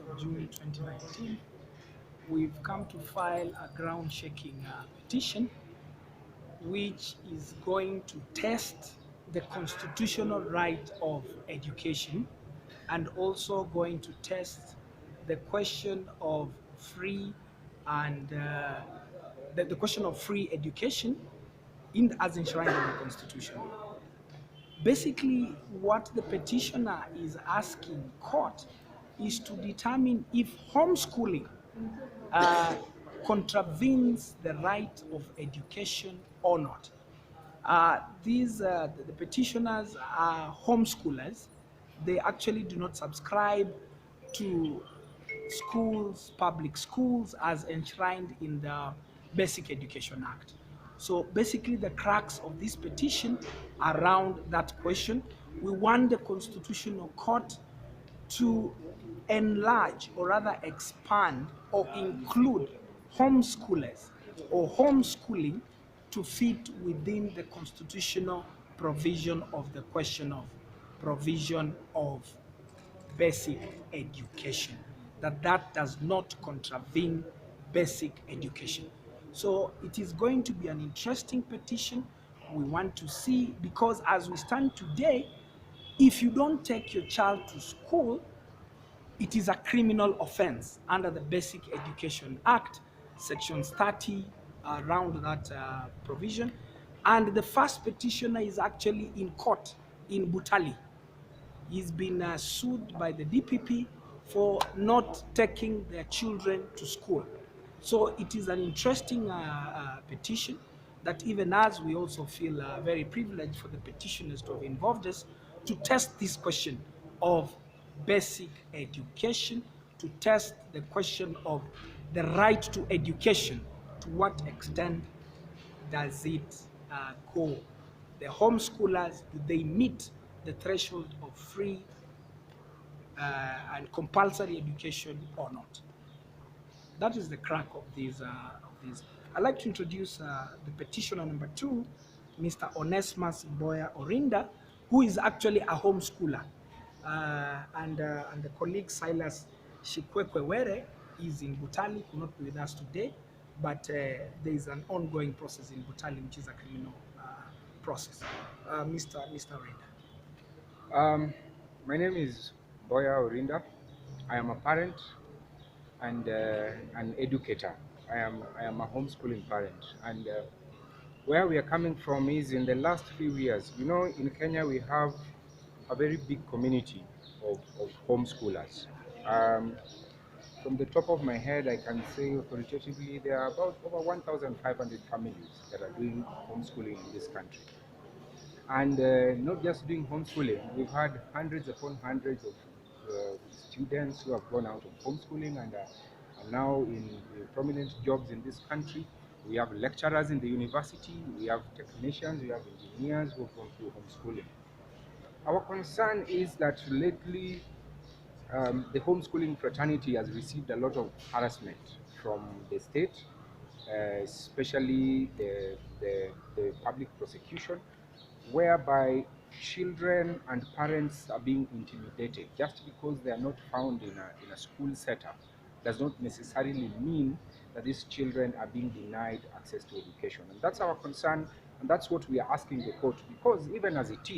of June 2019, we've come to file a ground-shaking petition which is going to test the constitutional right of education and also going to test the question of free and the question of free education as enshrined in the Constitution. Basically, what the petitioner is asking court is to determine if homeschooling uh, contravenes the right of education or not. The petitioners are homeschoolers. They actually do not subscribe to schools, public schools, as enshrined in the Basic Education Act. So basically, the crux of this petition around that question, we want the Constitutional Court to enlarge or rather expand or include homeschoolers or homeschooling to fit within the constitutional provision of the question of provision of basic education, that does not contravene basic education. So it is going to be an interesting petition. We want to see, because as we stand today, if you don't take your child to school, it is a criminal offense under the Basic Education Act, sections 30, around that provision. And the first petitioner is actually in court in Butali. He's been sued by the DPP for not taking their children to school. So it is an interesting petition that even as we also feel very privileged for the petitioners to have involved us to test this question of basic education, to test the question of the right to education. To what extent does it go? The homeschoolers, do they meet the threshold of free and compulsory education or not? That is the crack of these. I'd like to introduce the petitioner number 2, Mr. Onesmus Boya Orinda, who is actually a homeschooler. And the colleague Silas Shikwekwewere is in Butali, could not be with us today, but there is an ongoing process in Butali, which is a criminal process. Mr. Orinda. My name is Boya Orinda. I am a parent and an educator. I am a homeschooling parent, and where we are coming from is in the last few years. You know, in Kenya we have a very big community of homeschoolers. From the top of my head, I can say authoritatively there are about over 1,500 families that are doing homeschooling in this country. And not just doing homeschooling, we've had hundreds upon hundreds of students who have gone out of homeschooling and are now in prominent jobs in this country. We have lecturers in the university, we have technicians, we have engineers who have gone through homeschooling. Our concern is that lately the homeschooling fraternity has received a lot of harassment from the state, especially the public prosecution, whereby children and parents are being intimidated. Just because they are not found in a school setup does not necessarily mean that these children are being denied access to education. And that's our concern, and that's what we are asking the court, because even as it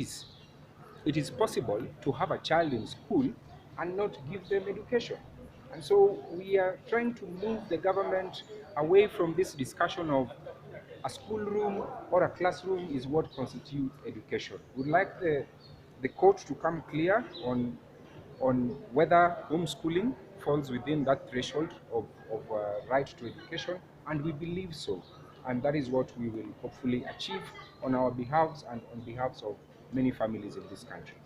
is possible to have a child in school and not give them education. And so we are trying to move the government away from this discussion of a schoolroom or a classroom is what constitutes education. We'd like the court to come clear on whether homeschooling falls within that threshold of right to education, and we believe so. And that is what we will hopefully achieve on our behalves and on behalf of many families in this country.